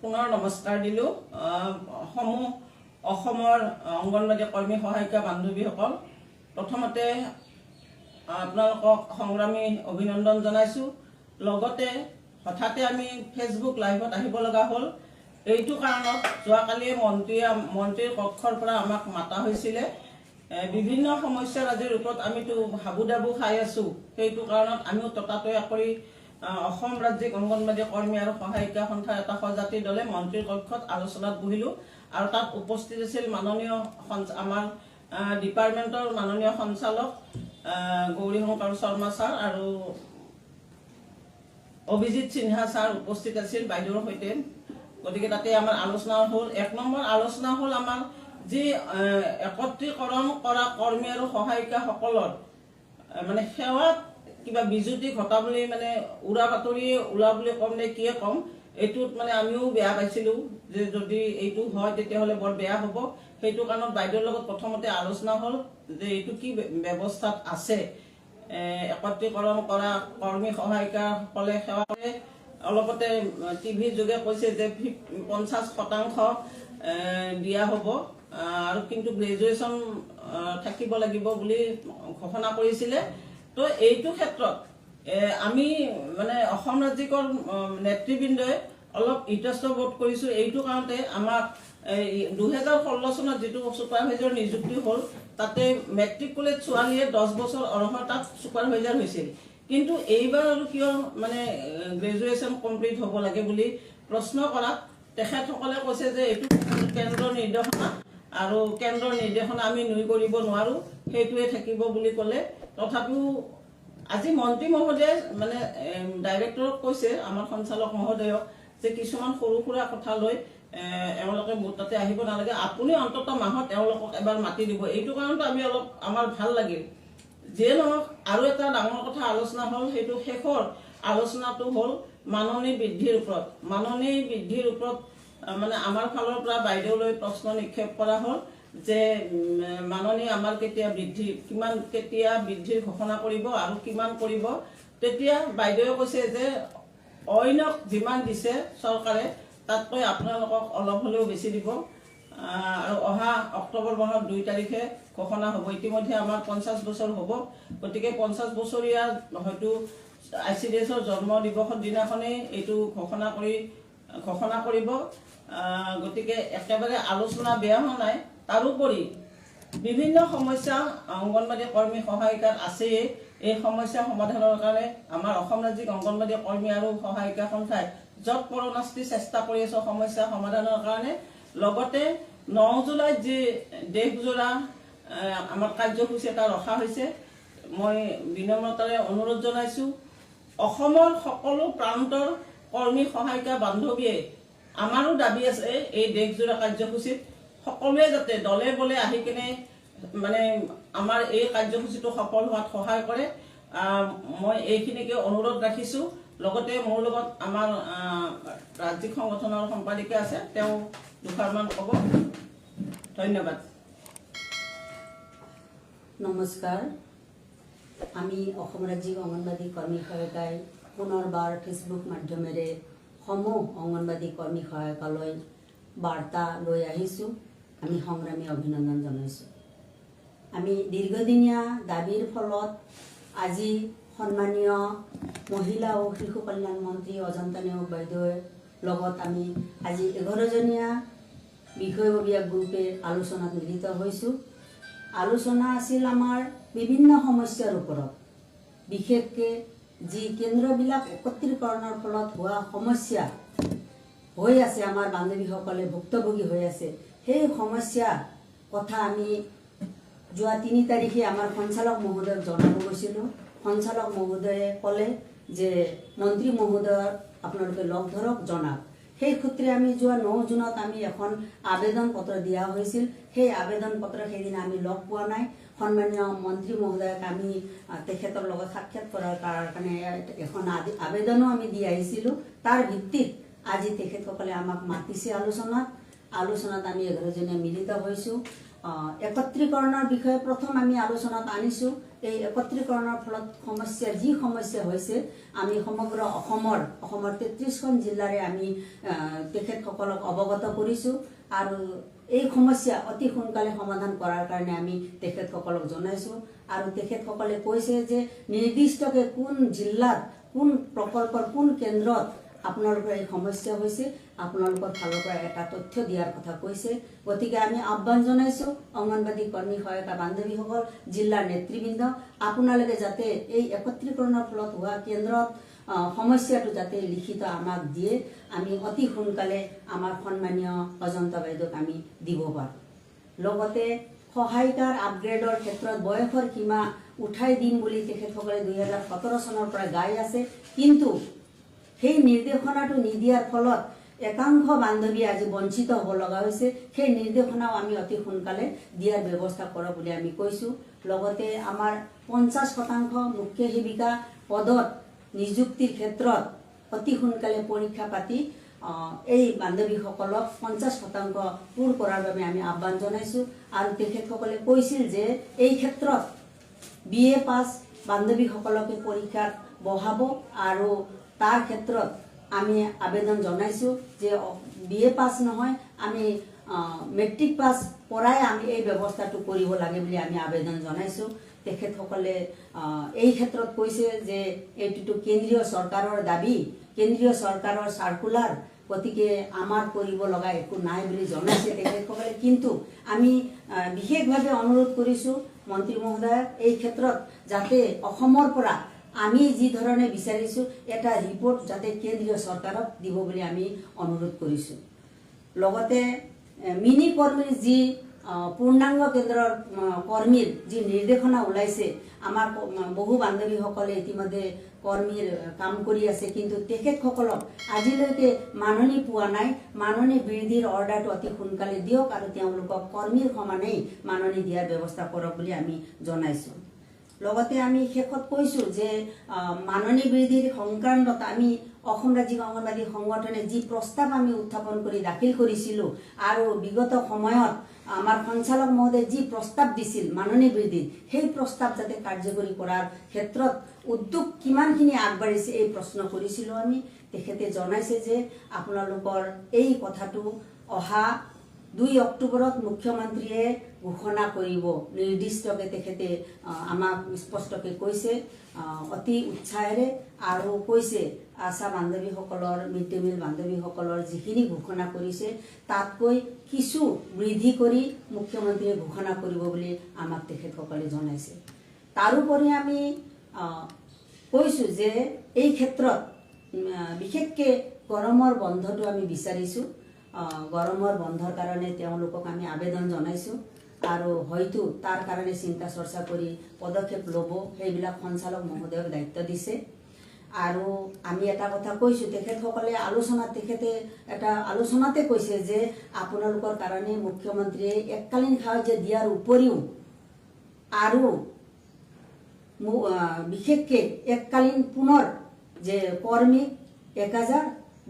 পুনৰ নমস্কাৰ দিলোঁ সমূহ অসমৰ অংগনবাড়ী কৰ্মী সহায়িকা বান্ধৱীসকল প্ৰথমতে আপোনালোকক সংগ্ৰামী অভিনন্দন জনাইছোঁ লগতে হঠাতে আমি ফেচবুক লাইভত আহিব লগা হ'ল এইটো কাৰণত যোৱাকালি মন্ত্ৰীৰ কক্ষৰ পৰা আমাক মাতা হৈছিলে বিভিন্ন সমস্যাৰ আজিৰ ওপৰত আমিতো হাবুডাবু খাই আছোঁ সেইটো কাৰণত আমিও ততাতৈয়া কৰি অসম ৰাজ্যিক অংগনবাড়ী কৰ্মী আৰু সহায়িকা সন্থাৰ এটা সজাতি দলে মন্ত্ৰীৰ কক্ষত আলোচনাত বহিলোঁ আৰু তাত উপস্থিত আছিল মাননীয় আমাৰ ডিপাৰ্টমেণ্টৰ মাননীয় সঞ্চালক গৌৰীশংকৰ শৰ্মা ছাৰ আৰু অভিজিৎ সিনহা ছাৰ উপস্থিত আছিল বাইদেউৰ সৈতে গতিকে তাতে আমাৰ আলোচনা হ'ল 1 নম্বৰ আলোচনা হ'ল আমাৰ যি একত্ৰীকৰণ কৰা কৰ্মী আৰু সহায়িকাসকলৰ মানে সেৱাত কিবা বিজুতি ঘটা বুলি মানে উৰা বাতৰি ওলা বুলি কম নে কিয়ে কম এইটোত মানে আমিও বেয়া পাইছিলোঁ যে যদি এইটো হয় তেতিয়াহ'লে বৰ বেয়া হ'ব সেইটো কাৰণত বাইদেউৰ লগত প্ৰথমতে আলোচনা হ'ল যে এইটো কি ব্যৱস্থাত আছে একত্ৰীকৰণ কৰা কৰ্মী সহায়িকাসকলে সেৱা কৰে অলপতে টিভি যোগে কৈছে যে 50% দিয়া হ'ব আৰু কিন্তু গ্ৰেজুৱেশ্যন থাকিব লাগিব বুলি ঘোষণা কৰিছিলে তো এইটো ক্ষেত্ৰত আমি মানে অসম ৰাজ্যিকৰ নেতৃবৃন্দই অলপ ইতস্তবোধ কৰিছোঁ এইটো কাৰণতে আমাক 2016 চনত যিটো ছুপাৰভাইজাৰ নিযুক্তি হ'ল তাতে মেট্ৰিকুলেট ছোৱালীয়ে 10 বছৰ অৰ্হতাত ছুপাৰভাইজাৰ হৈছিল কিন্তু এইবাৰ আৰু কিয় মানে গ্ৰেজুৱেশ্যন কমপ্লিট হ'ব লাগে বুলি প্ৰশ্ন কৰাত তেখেতসকলে কৈছে যে এইটো কেন্দ্ৰৰ নিৰ্দেশনা আৰু কেন্দ্ৰৰ নিৰ্দেশনা আমি নুই কৰিব নোৱাৰোঁ সেইটোৱে থাকিব বুলি ক'লে তথাপিও আজি মন্ত্ৰী মহোদয়ে মানে ডাইৰেক্টৰক কৈছে আমাৰ সঞ্চালক মহোদয়ক যে কিছুমান সৰু সুৰা কথা লৈ এওঁলোকে মোৰ তাতে আহিব নালাগে আপুনি অন্তত মাহত এওঁলোকক এবাৰ মাতি দিব এইটো কাৰণত আমি অলপ আমাৰ ভাল লাগিল যে নহওক আৰু এটা ডাঙৰ কথা আলোচনা হ'ল সেইটো শেষৰ আলোচনাটো হ'ল মাননী বৃদ্ধিৰ ওপৰত মানে আমাৰ ফালৰ পৰা বাইদেউলৈ প্ৰশ্ন নিক্ষেপ কৰা হ'ল যে মাননী আমাৰ কেতিয়া বৃদ্ধিৰ ঘোষণা কৰিব আৰু কিমান কৰিব তেতিয়া বাইদেৱে কৈছে যে অইনক যিমান দিছে চৰকাৰে তাতকৈ আপোনালোকক অলপ হ'লেও বেছি দিব আৰু অহা অক্টোবৰ মাহৰ 2 তাৰিখে ঘোষণা হ'ব ইতিমধ্যে আমাৰ 50 বছৰ হ'ব গতিকে 50 বছৰীয়া হয়তো ICDSৰ জন্ম দিৱসৰ দিনাখনেই এইটো ঘোষণা কৰিব গতিকে একেবাৰে আলোচনা বেয়া হোৱা নাই তাৰোপৰি বিভিন্ন সমস্যা অংগনবাড়ী কৰ্মী সহায়িকাৰ আছে এই সমস্যা সমাধানৰ কাৰণে আমাৰ অসম ৰাজ্যিক অংগনবাড়ী কৰ্মী আৰু সহায়িকা সন্থাই যত পৰনাস্তি চেষ্টা কৰি আছে সমস্যা সমাধানৰ কাৰণে লগতে 9 জুলাইত যি দেশজোৰা আমাৰ কাৰ্যসূচী এটা ৰখা হৈছে মই বিনম্ৰতাৰে অনুৰোধ জনাইছোঁ অসমৰ সকলো প্ৰান্তৰ কৰ্মী সহায়িকা বান্ধৱীয়ে আমাৰো দাবী আছে এই দেশজোৰা কাৰ্যসূচীত সকলোৱে যাতে দলে বলে আহি কিনে মানে আমাৰ এই কাৰ্যসূচীটো সফল হোৱাত সহায় কৰে মই এইখিনিকে অনুৰোধ ৰাখিছোঁ লগতে মোৰ লগত আমাৰ ৰাজ্যিক সংগঠনৰ সম্পাদিকা আছে তেওঁ দুখাৰমান ক'ব ধন্যবাদ নমস্কাৰ আমি অসম ৰাজ্যিক অংগনবাড়ী কৰ্মী সহায়িকাই পুনৰবাৰ ফেচবুক মাধ্যমেৰে সমূহ অংগনবাড়ী কৰ্মী সহায়িকালৈ বাৰ্তা লৈ আহিছোঁ আমি সংগ্ৰামী অভিনন্দন জনাইছোঁ আমি দীৰ্ঘদিনীয়া দাবীৰ ফলত আজি সন্মানীয় মহিলা আৰু শিশু কল্যাণ মন্ত্ৰী অজন্তা নেওগ বাইদেউৰ লগত আমি আজি 11জনীয়া বিষয়ববীয়া গ্ৰুপে আলোচনাত মিলিত হৈছোঁ আলোচনা আছিল আমাৰ বিভিন্ন সমস্যাৰ ওপৰত বিশেষকৈ যি কেন্দ্ৰবিলাক একত্ৰীকৰণৰ ফলত হোৱা সমস্যা হৈ আছে আমাৰ বান্ধৱীসকলে ভুক্তভোগী হৈ আছে সেই সমস্যা কথা আমি যোৱা 3 তাৰিখে আমাৰ সঞ্চালক মহোদয়ক জনাব গৈছিলোঁ সঞ্চালক মহোদয়ে ক'লে যে মন্ত্ৰী মহোদয়ক আপোনালোকে লগ ধৰক জনাওক সেই সূত্ৰে আমি যোৱা 9 জুনত আমি এখন আবেদন পত্ৰ দিয়া হৈছিল সেই আবেদন পত্ৰ সেইদিনা আমি লগ পোৱা নাই সন্মানীয় মন্ত্ৰী মহোদয়ক আমি তেখেতৰ লগত সাক্ষাৎ কৰাৰ কাৰণে এখন আবেদনো আমি দি আহিছিলোঁ তাৰ ভিত্তিত আজি তেখেতসকলে আমাক মাতিছে আলোচনাত আমি 11জনে মিলিত হৈছোঁ একত্ৰীকৰণৰ বিষয়ে প্ৰথম আমি আলোচনাত আনিছোঁ এই একত্ৰীকৰণৰ ফলত যি সমস্যা হৈছে আমি সমগ্ৰ অসমৰ 33খন জিলাৰে আমি তেখেতসকলক অৱগত কৰিছোঁ আৰু এই সমস্যা অতি সোনকালে সমাধান কৰাৰ কাৰণে আমি তেখেতসকলক জনাইছোঁ আৰু তেখেতসকলে কৈছে যে নিৰ্দিষ্টকৈ কোন জিলাত কোন প্ৰকল্পৰ কোন কেন্দ্ৰত আপোনালোকৰ এই সমস্যা হৈছে আপোনালোকৰ ফালৰ পৰা এটা তথ্য দিয়াৰ কথা কৈছে। গতিকে আমি আহ্বান জনাইছোঁ অংগনবাদী কৰ্মী সহায়িকা বান্ধৱীসকল জিলাৰ নেতৃবৃন্দ আপোনালোকে যাতে এই একত্ৰীকৰণৰ ফলত হোৱা কেন্দ্ৰত সমস্যাটো যাতে লিখিত আমাক দিয়ে আমি অতি সোনকালে আমাৰ সন্মানীয় অজন্তা বাইদেউক আমি দিব পাৰোঁ। লগতে সহায়িকাৰ আপগ্ৰেডৰ ক্ষেত্ৰত বয়সৰ সীমা উঠাই দিম বুলি তেখেতসকলে 2017 চনৰ পৰা গাই আছে, কিন্তু সেই নিৰ্দেশনাটো নিদিয়াৰ ফলত একাংশ বান্ধৱী আজি বঞ্চিত হ'ব লগা হৈছে। সেই নিৰ্দেশনাও আমি অতি সোনকালে দিয়াৰ ব্যৱস্থা কৰক বুলি আমি কৈছোঁ। লগতে আমাৰ 50% মুখ্য সেৱিকা পদত নিযুক্তিৰ ক্ষেত্ৰত অতি সোনকালে পৰীক্ষা পাতি এই বান্ধৱীসকলক 50% পূৰ কৰাৰ বাবে আমি আহ্বান জনাইছোঁ আৰু তেখেতসকলে কৈছিল যে এই ক্ষেত্ৰত BA পাছ বান্ধৱীসকলকে পৰীক্ষাত বহাব আৰু তাৰ ক্ষেত্ৰত আমি আবেদন জনাইছোঁ যে BA পাছ নহয় আমি মেট্ৰিক পাছ পৰাই আমি এই ব্যৱস্থাটো কৰিব লাগে বুলি আমি আবেদন জনাইছোঁ। তেখেতসকলে এই ক্ষেত্ৰত কৈছে যে এইটো কেন্দ্ৰীয় চৰকাৰৰ দাবী, কেন্দ্ৰীয় চৰকাৰৰ চাৰ্কুলাৰ, গতিকে আমাৰ কৰিব লগা একো নাই বুলি জনাইছে তেখেতসকলে। কিন্তু আমি বিশেষভাৱে অনুৰোধ কৰিছোঁ মন্ত্ৰী মহোদয়ক এই ক্ষেত্ৰত যাতে অসমৰ পৰা আমি যি ধৰণে বিচাৰিছোঁ এটা ৰিপৰ্ট যাতে কেন্দ্ৰীয় চৰকাৰক দিব বুলি আমি অনুৰোধ কৰিছোঁ। লগতে মিনি কৰ্মীৰ যি পূৰ্ণাংগ কেন্দ্ৰৰ কৰ্মীৰ যি নিৰ্দেশনা ওলাইছে, আমাৰ বহু বান্ধৱীসকলে ইতিমধ্যে কৰ্মীৰ কাম কৰি আছে, কিন্তু তেখেতসকলক আজিলৈকে মাননি পোৱা নাই। মাননি বৃদ্ধিৰ অৰ্ডাৰটো অতি সোনকালে দিয়ক আৰু তেওঁলোকক কৰ্মীৰ সমানেই মাননি দিয়াৰ ব্যৱস্থা কৰক বুলি আমি জনাইছোঁ। লগতে আমি শেষত কৈছোঁ যে মাননি বৃদ্ধিৰ সংক্ৰান্তত আমি অসম ৰাজ্যিক অংগনবাদী সংগঠনে যি প্ৰস্তাৱ আমি উত্থাপন কৰি দাখিল কৰিছিলোঁ আৰু বিগত সময়ত আমাৰ সঞ্চালক মহোদয়ে যি প্ৰস্তাৱ দিছিল মাননি বৃদ্ধিৰ, সেই প্ৰস্তাৱ যাতে কাৰ্যকৰী কৰাৰ ক্ষেত্ৰত উদ্যোগ কিমানখিনি আগবাঢ়িছে এই প্ৰশ্ন কৰিছিলোঁ আমি। তেখেতে জনাইছে যে আপোনালোকৰ এই কথাটো অহা 2 অক্টোবৰত মুখ্যমন্ত্ৰীয়ে ঘোষণা কৰিব নিৰ্দিষ্টকৈ, তেখেতে আমাক স্পষ্টকৈ কৈছে অতি উৎসাহেৰে আৰু কৈছে আশা বান্ধৱীসকলৰ মিড ডে মিল বান্ধৱীসকলৰ যিখিনি ঘোষণা কৰিছে তাতকৈ কিছু বৃদ্ধি কৰি মুখ্যমন্ত্ৰীয়ে ঘোষণা কৰিব বুলি আমাক তেখেতসকলে জনাইছে। তাৰোপৰি আমি কৈছোঁ যে এই ক্ষেত্ৰত বিশেষকৈ গৰমৰ বন্ধটো আমি বিচাৰিছোঁ। গৰমৰ বন্ধৰ কাৰণে তেওঁলোকক আমি আবেদন জনাইছোঁ আৰু হয়তো তাৰ কাৰণে চিন্তা চৰ্চা কৰি পদক্ষেপ ল'ব, সেইবিলাক সঞ্চালক মহোদয়ক দায়িত্ব দিছে। আৰু আমি এটা কথা কৈছোঁ, তেখেতসকলে তেখেতে এটা আলোচনাতে কৈছে যে আপোনালোকৰ কাৰণে মুখ্যমন্ত্ৰীয়ে এককালীন সাহায্য দিয়াৰ উপৰিও আৰু বিশেষকৈ এককালীন পুনৰ যে কৰ্মীক 1000,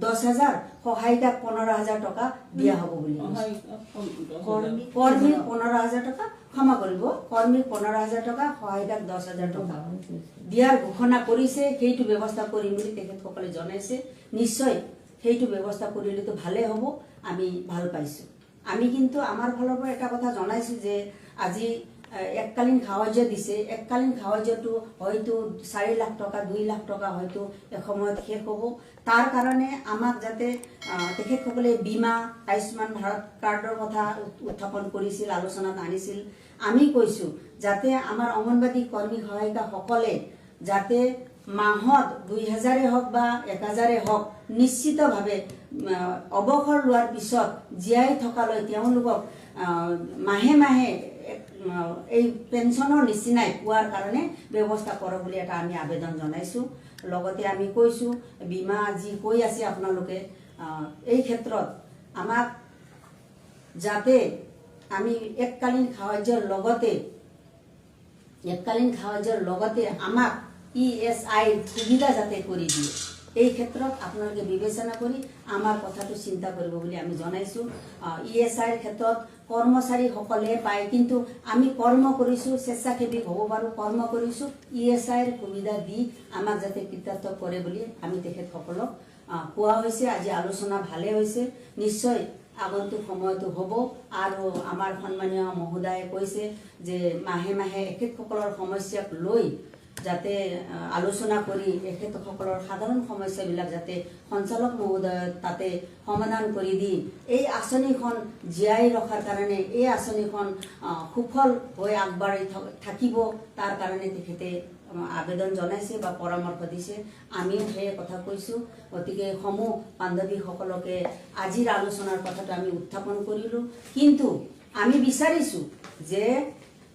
10,000, সহায়িকাক 15,000 টকা দিয়া হ'ব বুলি কৰ্মীক 15,000 টকা, ক্ষমা কৰিব, কৰ্মীক 15,000 টকা, সহায়িকাক 10,000 টকা দিয়াৰ ঘোষণা কৰিছে। সেইটো ব্যৱস্থা কৰিম বুলি তেখেতসকলে জনাইছে। নিশ্চয় সেইটো ব্যৱস্থা কৰিলেতো ভালেই হ'ব, আমি ভাল পাইছোঁ। আমি কিন্তু আমাৰ ফালৰ পৰা এটা কথা জনাইছোঁ যে আজি এককালীন সাহায্য দিছে, এককালীন সাহায্যটো হয়তো 4 লাখ টকা 2 লাখ টকা হয়তো এসময়ত শেষ হ'ব। তাৰ কাৰণে আমাক যাতে তেখেতসকলে বীমা আয়ুষ্মান ভাৰত কাৰ্ডৰ কথা উত্থাপন কৰিছিল, আলোচনাত আনিছিল। আমি কৈছোঁ যাতে আমাৰ অংগনবাদী কৰ্মী সহায়িকাসকলে যাতে মাহত 2,000 হওক বা 1,000 হওক নিশ্চিতভাৱে অৱসৰ লোৱাৰ পিছত জীয়াই থকালৈ তেওঁলোকক মাহে মাহে এই পেঞ্চনৰ নিচিনাই পোৱাৰ কাৰণে ব্যৱস্থা কৰক বুলি এটা আমি আবেদন জনাইছোঁ। লগতে আমি কৈছোঁ বীমা যি কৈ আছে আপোনালোকে এই ক্ষেত্ৰত আমাক যাতে আমি এককালীন সাহায্যৰ লগতে আমাক ESI সুবিধা যাতে কৰি দিয়ে, এই ক্ষেত্ৰত আপোনালোকে বিবেচনা কৰি আমাৰ কথাটো চিন্তা কৰিব বুলি আমি জনাইছোঁ। ESIৰ ক্ষেত্ৰত কৰ্মচাৰীসকলে পায়, কিন্তু আমি কৰ্ম কৰিছোঁ, স্বেচ্ছাসেৱী হ'ব পাৰোঁ, কৰ্ম কৰিছোঁ, ESIৰ সুবিধা দি আমাক যাতে কৃতাৰ্থ কৰে বুলি আমি তেখেতসকলক কোৱা হৈছে। আজি আলোচনা ভালে হৈছে, নিশ্চয় আগন্তুক সময়তো হ'ব। আৰু আমাৰ সন্মানীয় মহোদয়ে কৈছে যে মাহে মাহে এখেতসকলৰ সমস্যাক লৈ যাতে আলোচনা কৰি এখেতসকলৰ সাধাৰণ সমস্যাবিলাক যাতে সঞ্চালক মহোদয় তাতে সমাধান কৰি দি এই আঁচনিখন জীয়াই ৰখাৰ কাৰণে, এই আঁচনিখন সুফল হৈ আগবাঢ়ি থাকিব, তাৰ কাৰণে তেখেতে আবেদন জনাইছে বা পৰামৰ্শ দিছে। আমিও সেই কথা কৈছোঁ। গতিকে সমূহ বান্ধৱীসকলকে আজিৰ আলোচনাৰ কথাটো আমি উত্থাপন কৰিলোঁ, কিন্তু আমি বিচাৰিছোঁ যে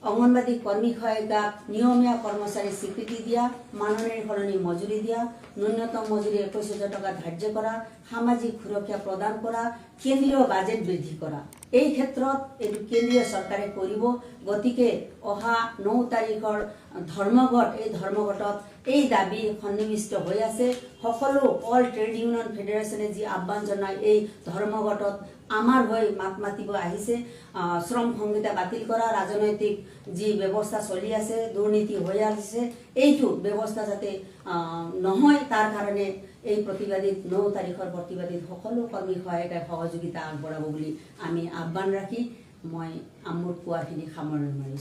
অঙ্গনবাদী কৰ্মী সহায়িকাক নিয়মীয়া কৰ্মচাৰী স্বীকৃতি দিয়া, মাননিৰ সলনি মজুৰি দিয়া, ন্যূনতম মজুৰি 21,000 টকা ধাৰ্য কৰা, সামাজিক সুৰক্ষা প্ৰদান কৰা, কেন্দ্ৰীয় বাজেট বৃদ্ধি কৰা। এই ক্ষেত্ৰত এইটো কেন্দ্ৰীয় চৰকাৰে কৰিব। গতিকে অহা 9 তাৰিখৰ ধৰ্মঘট, এই ধৰ্মঘটত এই দাবী সন্নিৱিষ্ট হৈ আছে। সকলো অল ট্ৰেড ইউনিয়ন ফেডাৰেশ্যনে যি আহ্বান জনায় এই ধৰ্মঘটত আমাৰ হৈ মাত মাতিব আহিছে। শ্ৰম সংহিতা বাতিল কৰা, ৰাজনৈতিক যি ব্যৱস্থা চলি আছে, দুৰ্নীতি হৈ আছে, এইটো ব্যৱস্থা যাতে নহয়, তাৰ কাৰণে এই প্ৰতিবাদীত 9 তাৰিখৰ প্ৰতিবাদীত সকলো কৰ্মী সহায়িকাই সহযোগিতা আগবঢ়াব বুলি আমি আহ্বান ৰাখি মই মোৰ কোৱাখিনি সামৰণি মাৰিছোঁ।